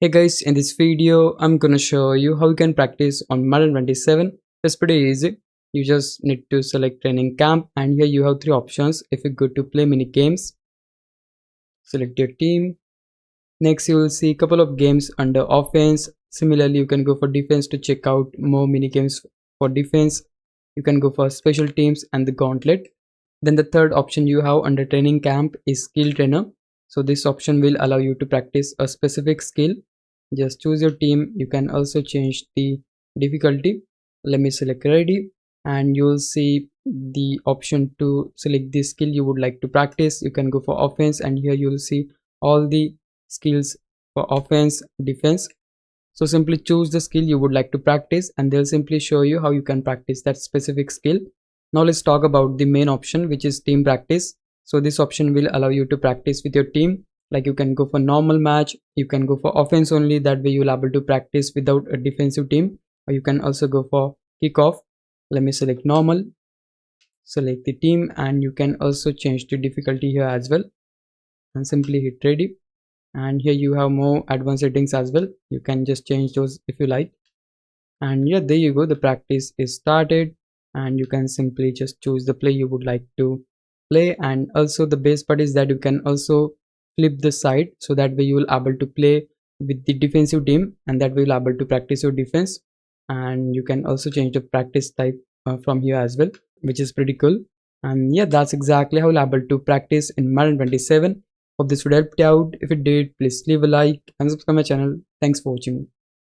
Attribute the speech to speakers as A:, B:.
A: Hey guys, in this video, I'm gonna show you how you can practice on Madden 27. It's pretty easy. You just need to select training camp, and here you have three options. If you go to play mini games, select your team. Next, you will see a couple of games under offense. Similarly, you can go for defense to check out more mini games for defense. You can go for special teams and the gauntlet. Then the third option you have under training camp is skill trainer. So this option will allow you to practice a specific skill. Just choose your team. You can also change the difficulty. Let me select ready, and you'll see the option to select the skill you would like to practice. You can go for offense, and here you'll see all the skills for offense, defense. So simply choose the skill you would like to practice, and they'll simply show you how you can practice that specific skill. Now let's talk about the main option, which is team practice. So this option will allow you to practice with your team. Like you can go for normal match, you can go for offense only, that way you'll able to practice without a defensive team, or you can also go for kickoff. Let me select normal, select the team, and you can also change the difficulty here as well, and simply hit ready. And here you have more advanced settings as well. You can just change those if you like. And yeah, there you go, the practice is started, and you can simply just choose the play you would like to play. And also the best part is that you can also flip the side, so that way you will able to play with the defensive team, and that way you'll able to practice your defense. And you can also change the practice type from here as well, which is pretty cool. And yeah, that's exactly how you'll able to practice in Madden 27. Hope this would help you out. If it did, please leave a like and subscribe my channel. Thanks for watching.